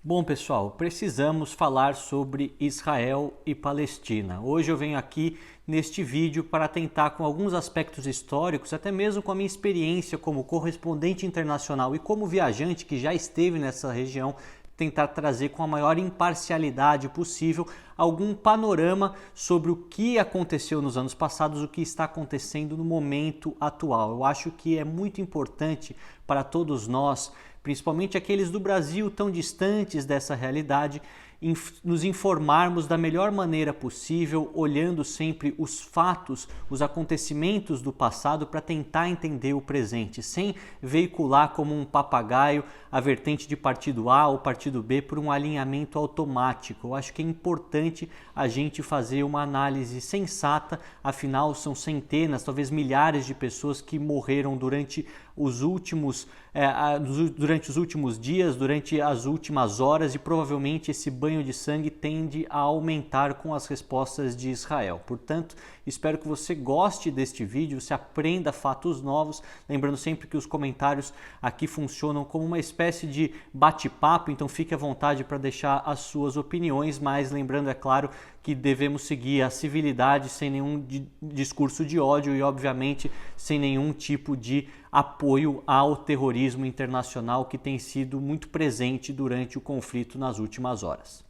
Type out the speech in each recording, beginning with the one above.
Bom, pessoal, precisamos falar sobre Israel e Palestina. Hoje eu venho aqui neste vídeo para tentar, com alguns aspectos históricos, até mesmo com a minha experiência como correspondente internacional e como viajante que já esteve nessa região, tentar trazer com a maior imparcialidade possível algum panorama sobre o que aconteceu nos anos passados, o que está acontecendo no momento atual. Eu acho que é muito importante para todos nós, principalmente aqueles do Brasil tão distantes dessa realidade, nos informarmos da melhor maneira possível, olhando sempre os fatos, os acontecimentos do passado para tentar entender o presente, sem veicular como um papagaio a vertente de partido A ou partido B por um alinhamento automático. Eu acho que é importante a gente fazer uma análise sensata, afinal são centenas, talvez milhares de pessoas que morreram durante os últimos dias, durante as últimas horas, e provavelmente esse banho de sangue tende a aumentar com as respostas de Israel. Portanto, espero que você goste deste vídeo, se aprenda fatos novos, lembrando sempre que os comentários aqui funcionam como uma espécie de bate-papo, então fique à vontade para deixar as suas opiniões, mas lembrando, é claro, que devemos seguir a civilidade sem nenhum discurso de ódio e, obviamente, sem nenhum tipo de apoio ao terrorismo internacional que tem sido muito presente durante o conflito nas últimas horas.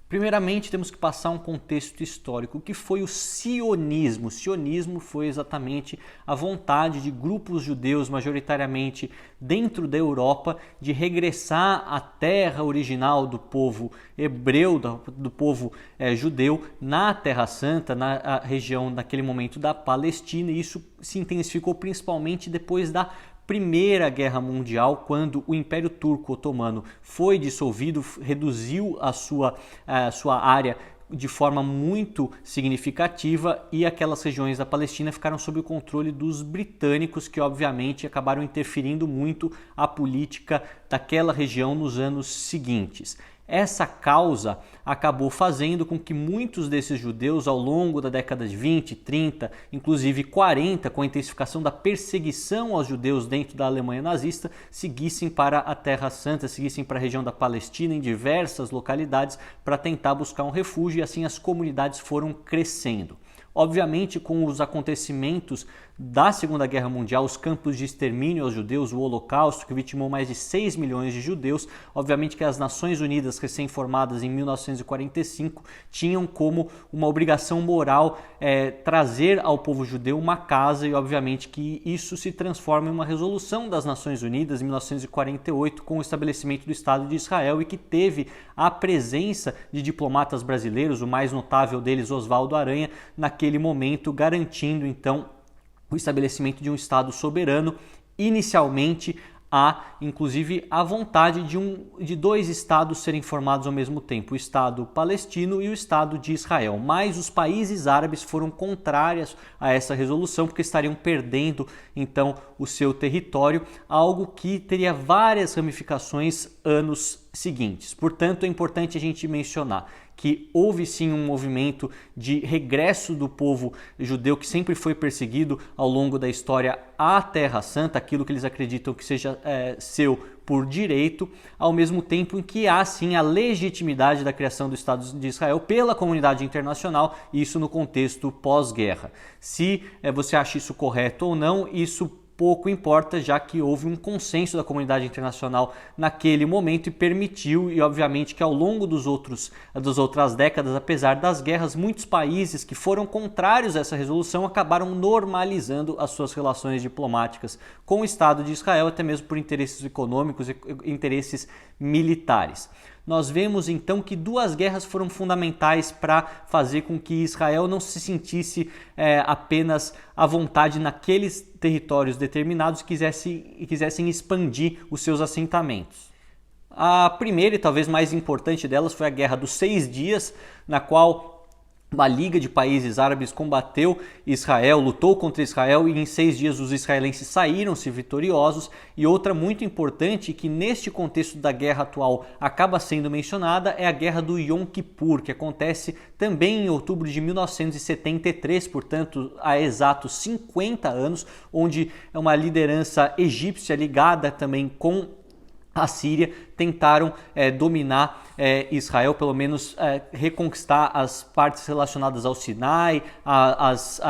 Primeiramente, temos que passar um contexto histórico. O que foi o sionismo? O sionismo foi exatamente a vontade de grupos judeus, majoritariamente dentro da Europa, de regressar à terra original do povo hebreu, do povo judeu, na Terra Santa, na região, naquele momento, da Palestina. E isso se intensificou principalmente depois da Primeira Guerra Mundial, quando o Império Turco Otomano foi dissolvido, reduziu a sua área de forma muito significativa, e aquelas regiões da Palestina ficaram sob o controle dos britânicos, que obviamente acabaram interferindo muito a política daquela região nos anos seguintes. Essa causa acabou fazendo com que muitos desses judeus, ao longo da década de 20, 30, inclusive 40, com a intensificação da perseguição aos judeus dentro da Alemanha nazista, seguissem para a Terra Santa, seguissem para a região da Palestina, em diversas localidades, para tentar buscar um refúgio, e assim as comunidades foram crescendo. Obviamente, com os acontecimentos da Segunda Guerra Mundial, os campos de extermínio aos judeus, o Holocausto, que vitimou mais de 6 milhões de judeus, obviamente que as Nações Unidas, recém-formadas em 1945, tinham como uma obrigação moral trazer ao povo judeu uma casa, e obviamente que isso se transforma em uma resolução das Nações Unidas em 1948, com o estabelecimento do Estado de Israel, e que teve a presença de diplomatas brasileiros, o mais notável deles, Oswaldo Aranha, naquele momento, garantindo então o estabelecimento de um Estado soberano. Inicialmente, há inclusive a vontade de dois estados serem formados ao mesmo tempo, o Estado palestino e o Estado de Israel, mas os países árabes foram contrários a essa resolução, porque estariam perdendo então o seu território, algo que teria várias ramificações anos seguintes. Portanto, é importante a gente mencionar que houve sim um movimento de regresso do povo judeu, que sempre foi perseguido ao longo da história, à Terra Santa, aquilo que eles acreditam que seja seu por direito, ao mesmo tempo em que há sim a legitimidade da criação do Estado de Israel pela comunidade internacional, isso no contexto pós-guerra. Se você acha isso correto ou não, isso pouco importa, já que houve um consenso da comunidade internacional naquele momento e permitiu, e obviamente que ao longo das outras décadas, apesar das guerras, muitos países que foram contrários a essa resolução acabaram normalizando as suas relações diplomáticas com o Estado de Israel, até mesmo por interesses econômicos e interesses militares. Nós vemos então que duas guerras foram fundamentais para fazer com que Israel não se sentisse apenas à vontade naqueles territórios determinados e quisessem expandir os seus assentamentos. A primeira e talvez mais importante delas foi a Guerra dos 6 Dias, na qual uma liga de países árabes combateu Israel, lutou contra Israel, e em 6 dias os israelenses saíram-se vitoriosos. E outra muito importante, que neste contexto da guerra atual acaba sendo mencionada, é a Guerra do Yom Kippur, que acontece também em outubro de 1973, portanto há exatos 50 anos, onde uma liderança egípcia ligada também com a Síria tentaram dominar Israel, pelo menos reconquistar as partes relacionadas ao Sinai, as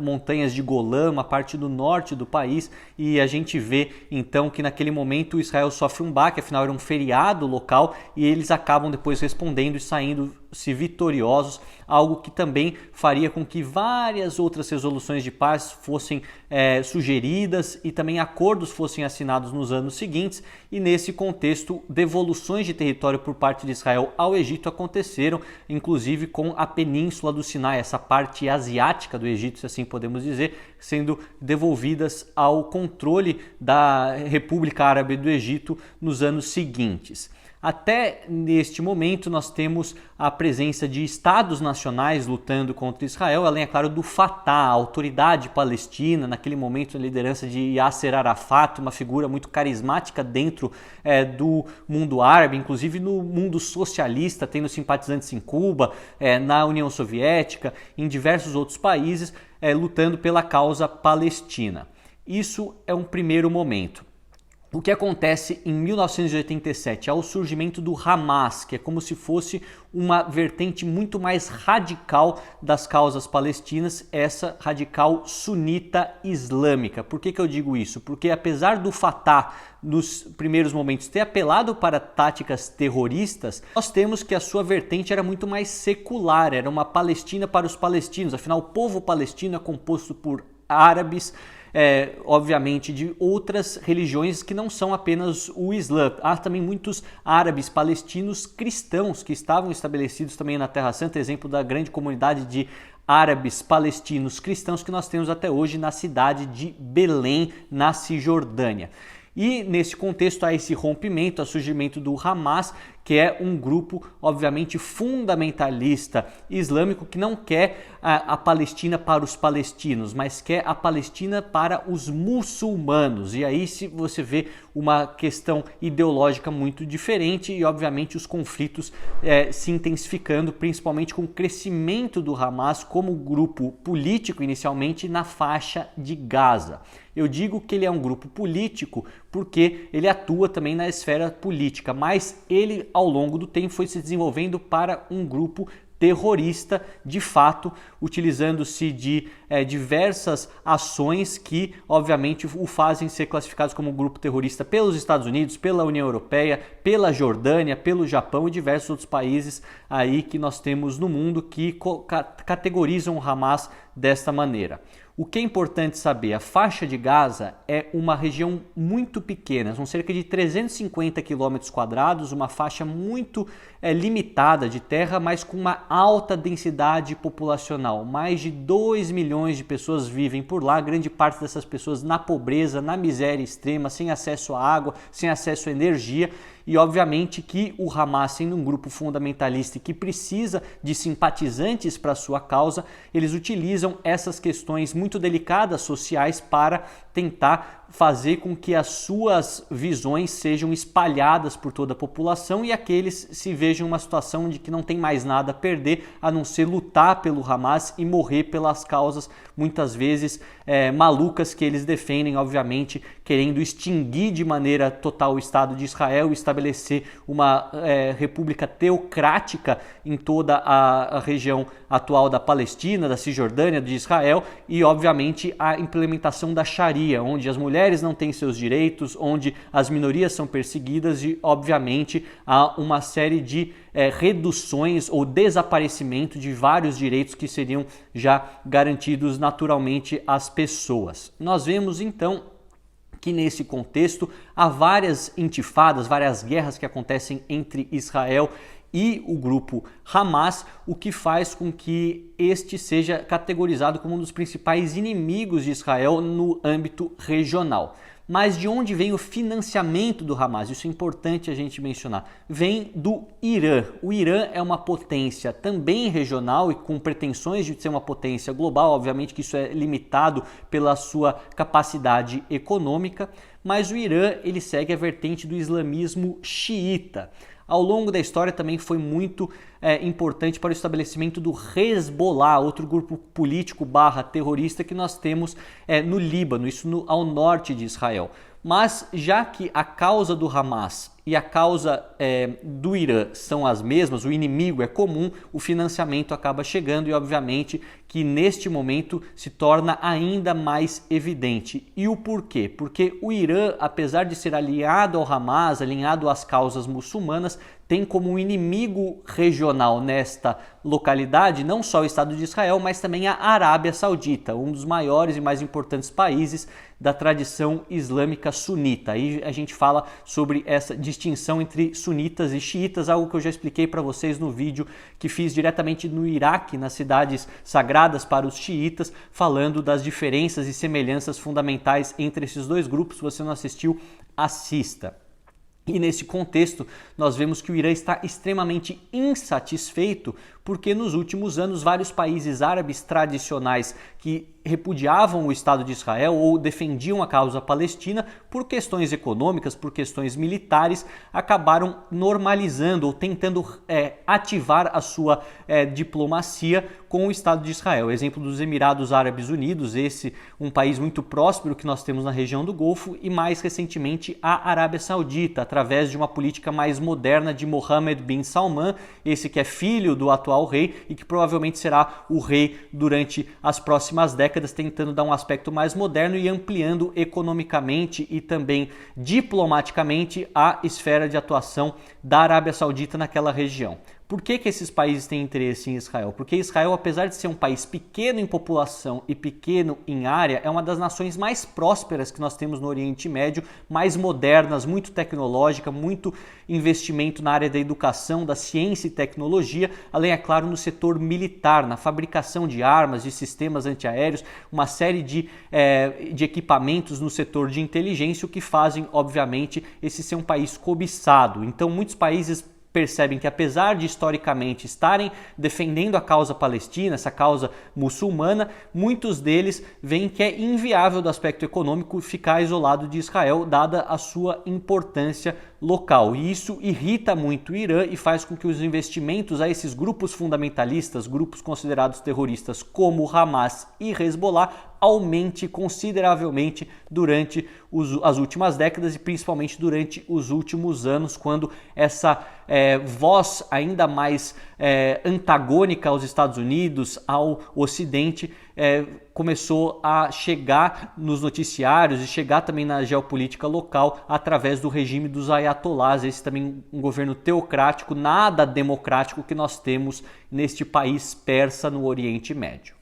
montanhas de Golã, uma parte do norte do país, e a gente vê então que naquele momento Israel sofre um baque, afinal era um feriado local, e eles acabam depois respondendo e saindo-se vitoriosos, algo que também faria com que várias outras resoluções de paz fossem sugeridas e também acordos fossem assinados nos anos seguintes, e nesse contexto devoluções de território por parte de Israel ao Egito aconteceram, inclusive com a península do Sinai, essa parte asiática do Egito, se assim podemos dizer, sendo devolvidas ao controle da República Árabe do Egito nos anos seguintes. Até neste momento nós temos a presença de estados nacionais lutando contra Israel, além, é claro, do Fatah, a autoridade palestina, naquele momento a liderança de Yasser Arafat, uma figura muito carismática dentro do mundo árabe, inclusive no mundo socialista, tendo simpatizantes em Cuba, na União Soviética, em diversos outros países, lutando pela causa palestina. Isso é um primeiro momento. O que acontece em 1987 é o surgimento do Hamas, que é como se fosse uma vertente muito mais radical das causas palestinas, essa radical sunita islâmica. Por que eu digo isso? Porque apesar do Fatah, nos primeiros momentos, ter apelado para táticas terroristas, nós temos que a sua vertente era muito mais secular, era uma Palestina para os palestinos, afinal o povo palestino é composto por árabes, obviamente de outras religiões que não são apenas o Islã. Há também muitos árabes palestinos cristãos que estavam estabelecidos também na Terra Santa, exemplo da grande comunidade de árabes palestinos cristãos que nós temos até hoje na cidade de Belém, na Cisjordânia. E nesse contexto há esse rompimento, há surgimento do Hamas, que é um grupo, obviamente, fundamentalista islâmico que não quer a Palestina para os palestinos, mas quer a Palestina para os muçulmanos. E aí se você vê uma questão ideológica muito diferente e, obviamente, os conflitos se intensificando, principalmente com o crescimento do Hamas como grupo político, inicialmente, na faixa de Gaza. Eu digo que ele é um grupo político porque ele atua também na esfera política, mas ele, ao longo do tempo, foi se desenvolvendo para um grupo terrorista, de fato, utilizando-se de diversas ações que, obviamente, o fazem ser classificados como grupo terrorista pelos Estados Unidos, pela União Europeia, pela Jordânia, pelo Japão e diversos outros países aí que nós temos no mundo que categorizam o Hamas desta maneira. O que é importante saber, a faixa de Gaza é uma região muito pequena, são cerca de 350 km², uma faixa muito limitada de terra, mas com uma alta densidade populacional. Mais de 2 milhões de pessoas vivem por lá, grande parte dessas pessoas na pobreza, na miséria extrema, sem acesso à água, sem acesso à energia. E obviamente que o Hamas, sendo um grupo fundamentalista e que precisa de simpatizantes para sua causa, eles utilizam essas questões muito delicadas sociais para tentar fazer com que as suas visões sejam espalhadas por toda a população e aqueles se vejam em uma situação de que não tem mais nada a perder a não ser lutar pelo Hamas e morrer pelas causas muitas vezes malucas que eles defendem, obviamente querendo extinguir de maneira total o Estado de Israel e estabelecer uma república teocrática em toda a região atual da Palestina, da Cisjordânia, de Israel e obviamente a implementação da Sharia, onde as mulheres não têm seus direitos, onde as minorias são perseguidas e obviamente há uma série de reduções ou desaparecimento de vários direitos que seriam já garantidos naturalmente às pessoas. Nós vemos então que nesse contexto há várias intifadas, várias guerras que acontecem entre Israel e o grupo Hamas, o que faz com que este seja categorizado como um dos principais inimigos de Israel no âmbito regional. Mas de onde vem o financiamento do Hamas? Isso é importante a gente mencionar. Vem do Irã. O Irã é uma potência também regional e com pretensões de ser uma potência global. Obviamente que isso é limitado pela sua capacidade econômica, mas o Irã ele segue a vertente do islamismo xiita. Ao longo da história também foi muito importante para o estabelecimento do Hezbollah, outro grupo político terrorista que nós temos no Líbano, isso ao norte de Israel. Mas já que a causa do Hamas e a causa do Irã são as mesmas, o inimigo é comum, o financiamento acaba chegando e obviamente que neste momento se torna ainda mais evidente. E o porquê? Porque o Irã, apesar de ser alinhado ao Hamas, alinhado às causas muçulmanas, tem como inimigo regional nesta localidade não só o Estado de Israel, mas também a Arábia Saudita, um dos maiores e mais importantes países da tradição islâmica sunita. Aí a gente fala sobre essa distinção entre sunitas e xiitas, algo que eu já expliquei para vocês no vídeo que fiz diretamente no Iraque, nas cidades sagradas para os xiitas, falando das diferenças e semelhanças fundamentais entre esses dois grupos. Se você não assistiu, assista. E nesse contexto, nós vemos que o Irã está extremamente insatisfeito porque nos últimos anos vários países árabes tradicionais que repudiavam o Estado de Israel ou defendiam a causa palestina por questões econômicas, por questões militares, acabaram normalizando ou tentando ativar a sua diplomacia com o Estado de Israel. Exemplo dos Emirados Árabes Unidos, esse um país muito próspero que nós temos na região do Golfo, e mais recentemente a Arábia Saudita, através de uma política mais moderna de Mohammed bin Salman, esse que é filho do atual rei e que provavelmente será o rei durante as próximas décadas, tentando dar um aspecto mais moderno e ampliando economicamente e também diplomaticamente a esfera de atuação da Arábia Saudita naquela região. Por que esses países têm interesse em Israel? Porque Israel, apesar de ser um país pequeno em população e pequeno em área, é uma das nações mais prósperas que nós temos no Oriente Médio, mais modernas, muito tecnológica, muito investimento na área da educação, da ciência e tecnologia, além, é claro, no setor militar, na fabricação de armas, de sistemas antiaéreos, uma série de equipamentos no setor de inteligência, o que fazem, obviamente, esse ser um país cobiçado. Então, muitos países percebem que, apesar de historicamente estarem defendendo a causa palestina, essa causa muçulmana, muitos deles veem que é inviável do aspecto econômico ficar isolado de Israel, dada a sua importância local. E isso irrita muito o Irã e faz com que os investimentos a esses grupos fundamentalistas, grupos considerados terroristas como Hamas e Hezbollah, aumente consideravelmente durante as últimas décadas e principalmente durante os últimos anos, quando essa voz ainda mais antagônica aos Estados Unidos, ao Ocidente, começou a chegar nos noticiários e chegar também na geopolítica local através do regime dos ayatolás, esse também um governo teocrático, nada democrático que nós temos neste país persa no Oriente Médio.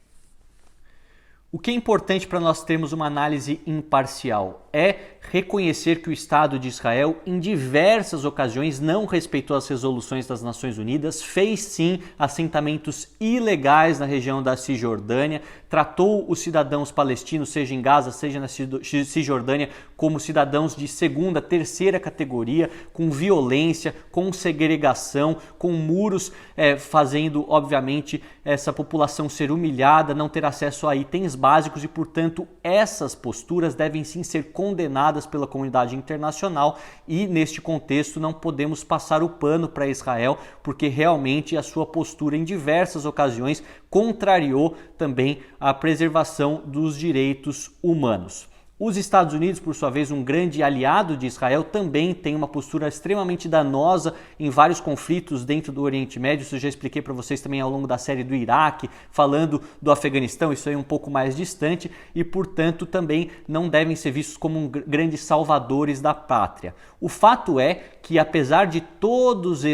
O que é importante para nós termos uma análise imparcial é reconhecer que o Estado de Israel, em diversas ocasiões, não respeitou as resoluções das Nações Unidas, fez sim assentamentos ilegais na região da Cisjordânia, tratou os cidadãos palestinos, seja em Gaza, seja na Cisjordânia, como cidadãos de segunda, terceira categoria, com violência, com segregação, com muros, fazendo, obviamente, essa população ser humilhada, não ter acesso a itens básicos e, portanto, essas posturas devem sim ser condenadas pela comunidade internacional e, neste contexto, não podemos passar o pano para Israel, porque realmente a sua postura em diversas ocasiões contrariou também a preservação dos direitos humanos. Os Estados Unidos, por sua vez, um grande aliado de Israel, também tem uma postura extremamente danosa em vários conflitos dentro do Oriente Médio. Isso eu já expliquei para vocês também ao longo da série do Iraque, falando do Afeganistão, isso aí é um pouco mais distante e, portanto, também não devem ser vistos como grandes salvadores da pátria. O fato é que, apesar de todas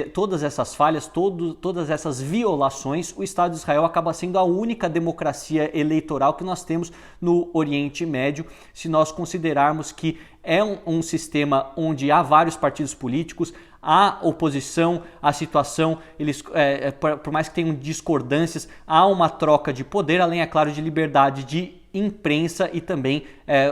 essas falhas, todas essas violações, o Estado de Israel acaba sendo a única democracia eleitoral que nós temos no Oriente Médio, se nós considerarmos que é um sistema onde há vários partidos políticos, há oposição à situação, por mais que tenham discordâncias, há uma troca de poder, além, é claro, de liberdade de imprensa e também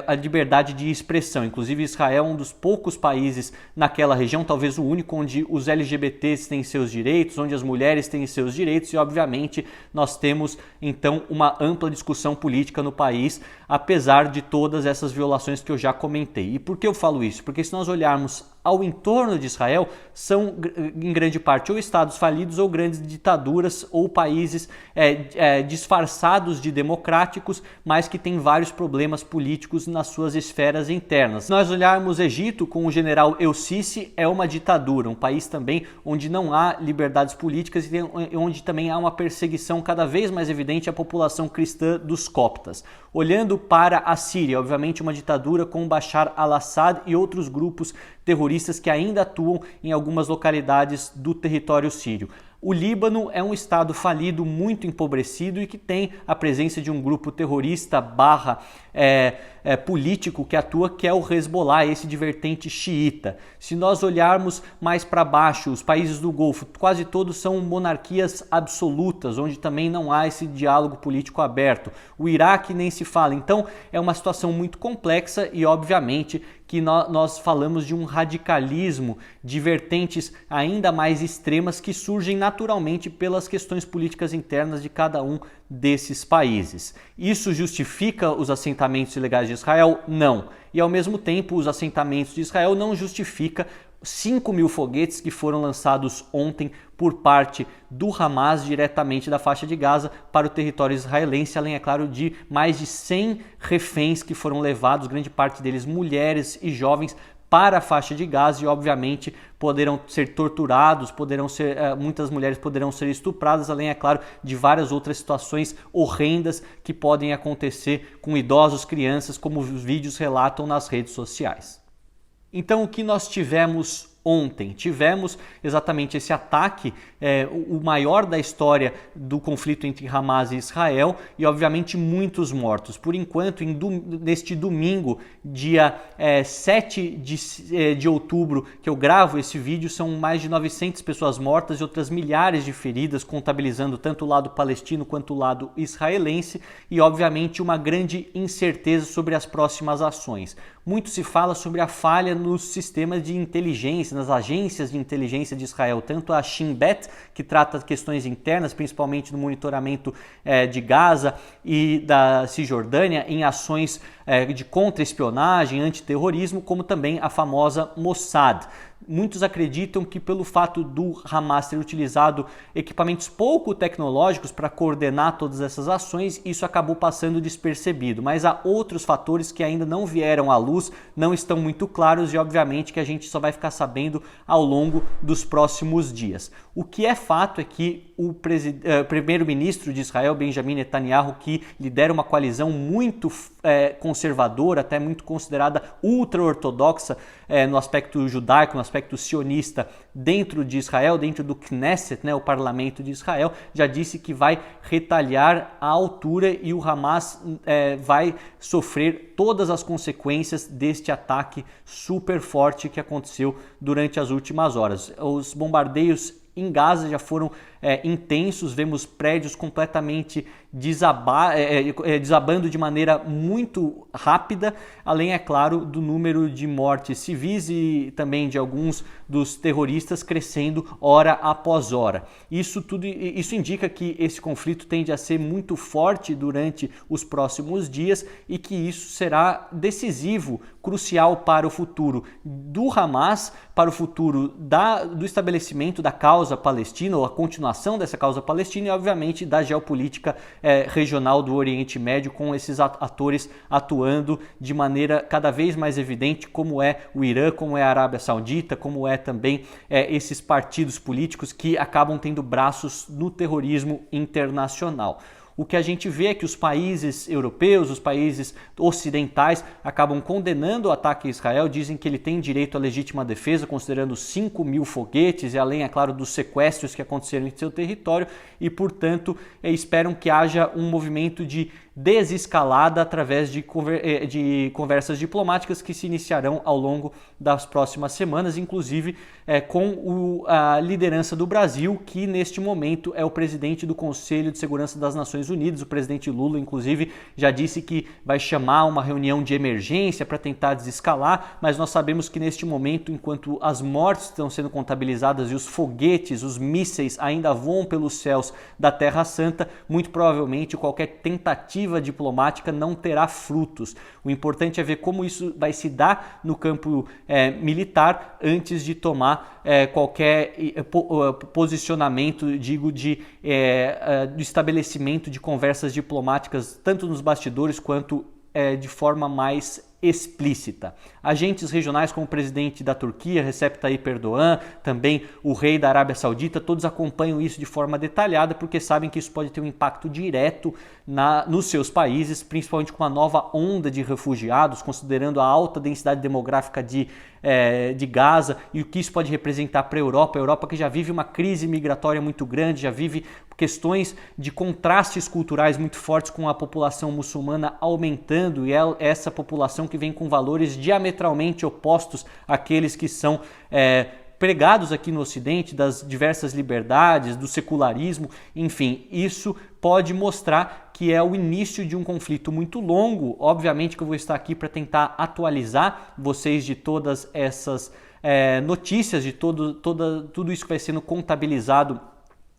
a liberdade de expressão. Inclusive, Israel é um dos poucos países naquela região, talvez o único, onde os LGBTs têm seus direitos, onde as mulheres têm seus direitos e, obviamente, nós temos, então, uma ampla discussão política no país, apesar de todas essas violações que eu já comentei. E por que eu falo isso? Porque se nós olharmos ao entorno de Israel, são em grande parte ou estados falidos ou grandes ditaduras ou países disfarçados de democráticos, mas que têm vários problemas políticos políticos nas suas esferas internas. Se nós olharmos o Egito com o general El-Sisi, é uma ditadura, um país também onde não há liberdades políticas e onde também há uma perseguição cada vez mais evidente à população cristã dos coptas. Olhando para a Síria, obviamente uma ditadura com Bashar al-Assad e outros grupos terroristas que ainda atuam em algumas localidades do território sírio. O Líbano é um estado falido, muito empobrecido e que tem a presença de um grupo terrorista político que atua, que é o Hezbollah, esse de vertente xiita. Se nós olharmos mais para baixo, os países do Golfo, quase todos são monarquias absolutas, onde também não há esse diálogo político aberto. O Iraque nem se fala. Então é uma situação muito complexa e, obviamente, que nós falamos de um radicalismo de vertentes ainda mais extremas que surgem naturalmente pelas questões políticas internas de cada um desses países. Isso justifica os assentamentos ilegais de Israel? Não. E ao mesmo tempo, os assentamentos de Israel não justifica 5.000 foguetes que foram lançados ontem por parte do Hamas diretamente da faixa de Gaza para o território israelense, além, é claro, de mais de 100 reféns que foram levados, grande parte deles mulheres e jovens, para a faixa de Gaza e, obviamente, poderão ser torturados, muitas mulheres poderão ser estupradas, além, é claro, de várias outras situações horrendas que podem acontecer com idosos, crianças, como os vídeos relatam nas redes sociais. Então, o que nós tivemos ontem? Tivemos exatamente esse ataque, o maior da história do conflito entre Hamas e Israel e, obviamente, muitos mortos. Por enquanto, neste domingo, dia 7 de outubro, que eu gravo esse vídeo, são mais de 900 pessoas mortas e outras milhares de feridas, contabilizando tanto o lado palestino quanto o lado israelense e, obviamente, uma grande incerteza sobre as próximas ações. Muito se fala sobre a falha nos sistemas de inteligência, nas agências de inteligência de Israel, tanto a Shin Bet, que trata de questões internas, principalmente no monitoramento de Gaza e da Cisjordânia, em ações de contra-espionagem, antiterrorismo, como também a famosa Mossad. Muitos acreditam que pelo fato do Hamas ter utilizado equipamentos pouco tecnológicos para coordenar todas essas ações, isso acabou passando despercebido. Mas há outros fatores que ainda não vieram à luz, não estão muito claros e, obviamente, que a gente só vai ficar sabendo ao longo dos próximos dias. O que é fato é que o primeiro-ministro de Israel, Benjamin Netanyahu, que lidera uma coalizão muito conservadora, até muito considerada ultra-ortodoxa no aspecto judaico, no aspecto sionista dentro de Israel, dentro do Knesset, o parlamento de Israel, já disse que vai retaliar à altura e o Hamas vai sofrer todas as consequências deste ataque super forte que aconteceu durante as últimas horas. Os bombardeios em Gaza já foram intensos, vemos prédios completamente desabando de maneira muito rápida, além, é claro, do número de mortes civis e também de alguns dos terroristas crescendo hora após hora. Isso indica que esse conflito tende a ser muito forte durante os próximos dias e que isso será decisivo, crucial para o futuro do Hamas, para o futuro do estabelecimento da causa palestina, ou a continuação dessa causa palestina e, obviamente, da geopolítica regional do Oriente Médio, com esses atores atuando de maneira cada vez mais evidente, como é o Irã, como é a Arábia Saudita, como é também esses partidos políticos que acabam tendo braços no terrorismo internacional. O que a gente vê é que os países europeus, os países ocidentais, acabam condenando o ataque a Israel, dizem que ele tem direito à legítima defesa, considerando 5.000 foguetes e além, é claro, dos sequestros que aconteceram em seu território e, portanto, esperam que haja um movimento de desescalada através de conversas diplomáticas que se iniciarão ao longo das próximas semanas, inclusive com a liderança do Brasil, que neste momento é o presidente do Conselho de Segurança das Nações Unidas. O presidente Lula, inclusive, já disse que vai chamar uma reunião de emergência para tentar desescalar, mas nós sabemos que neste momento, enquanto as mortes estão sendo contabilizadas e os foguetes, os mísseis ainda voam pelos céus da Terra Santa, muito provavelmente qualquer tentativa diplomática não terá frutos. O importante é ver como isso vai se dar no campo militar antes de tomar qualquer posicionamento, digo, do estabelecimento de conversas diplomáticas, tanto nos bastidores quanto de forma mais explícita. Agentes regionais como o presidente da Turquia, Recep Tayyip Erdogan, também o rei da Arábia Saudita, todos acompanham isso de forma detalhada porque sabem que isso pode ter um impacto direto nos seus países, principalmente com uma nova onda de refugiados, considerando a alta densidade demográfica de Gaza e o que isso pode representar para a Europa que já vive uma crise migratória muito grande, já vive questões de contrastes culturais muito fortes com a população muçulmana aumentando, e essa população que vem com valores diametralmente opostos àqueles que são pregados aqui no Ocidente, das diversas liberdades, do secularismo, enfim, isso pode mostrar que é o início de um conflito muito longo. Obviamente que eu vou estar aqui para tentar atualizar vocês de todas essas notícias, de tudo isso que vai sendo contabilizado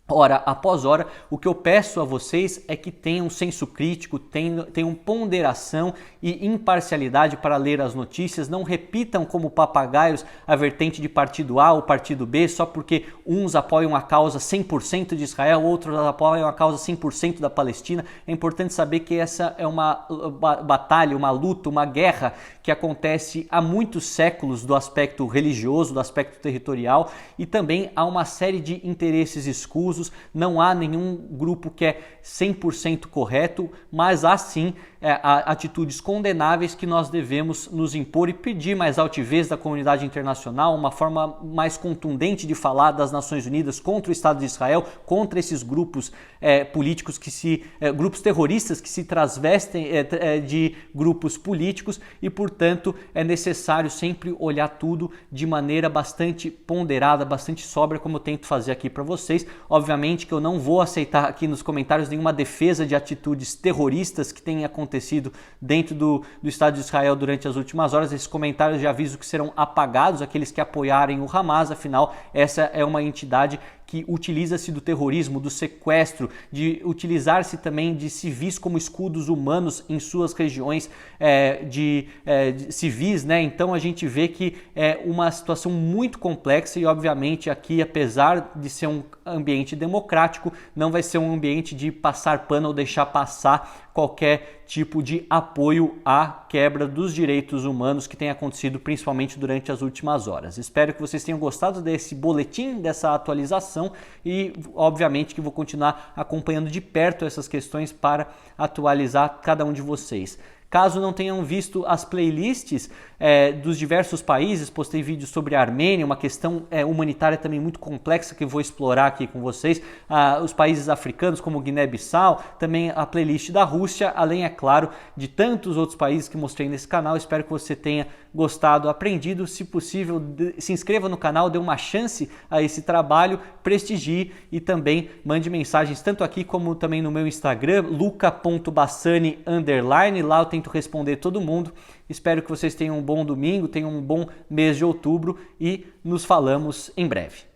hora após hora. O que eu peço a vocês é que tenham senso crítico, tenham ponderação e imparcialidade para ler as notícias, não repitam como papagaios a vertente de partido A ou partido B, só porque uns apoiam a causa 100% de Israel, outros apoiam a causa 100% da Palestina. É importante saber que essa é uma batalha, uma luta, uma guerra que acontece há muitos séculos do aspecto religioso, do aspecto territorial, e também há uma série de interesses escusos. Não há nenhum grupo que é 100% correto, mas há sim atitudes condenáveis que nós devemos nos impor e pedir mais altivez da comunidade internacional, uma forma mais contundente de falar das Nações Unidas contra o Estado de Israel, contra esses grupos políticos grupos terroristas que se transvestem de grupos políticos, e portanto é necessário sempre olhar tudo de maneira bastante ponderada, bastante sóbria, como eu tento fazer aqui para vocês. Obviamente que eu não vou aceitar aqui nos comentários nenhuma defesa de atitudes terroristas que tenham acontecido dentro do Estado de Israel durante as últimas horas. Esses comentários já aviso que serão apagados, aqueles que apoiarem o Hamas, afinal essa é uma entidade que utiliza-se do terrorismo, do sequestro, de utilizar-se também de civis como escudos humanos em suas regiões de civis, né? Então a gente vê que é uma situação muito complexa e obviamente aqui, apesar de ser um ambiente democrático, não vai ser um ambiente de passar pano ou deixar passar qualquer tipo de apoio à quebra dos direitos humanos que tem acontecido principalmente durante as últimas horas. Espero que vocês tenham gostado desse boletim, dessa atualização, e obviamente que vou continuar acompanhando de perto essas questões para atualizar cada um de vocês. Caso não tenham visto as playlists dos diversos países, postei vídeos sobre a Armênia, uma questão humanitária também muito complexa que eu vou explorar aqui com vocês, os países africanos como Guiné-Bissau, também a playlist da Rússia, além, é claro, de tantos outros países que mostrei nesse canal. Espero que você tenha gostado, aprendido. Se possível, se inscreva no canal, dê uma chance a esse trabalho, prestigie e também mande mensagens tanto aqui como também no meu Instagram, luca.bassani_, lá eu tento responder todo mundo. Espero que vocês tenham um bom domingo, tenham um bom mês de outubro e nos falamos em breve.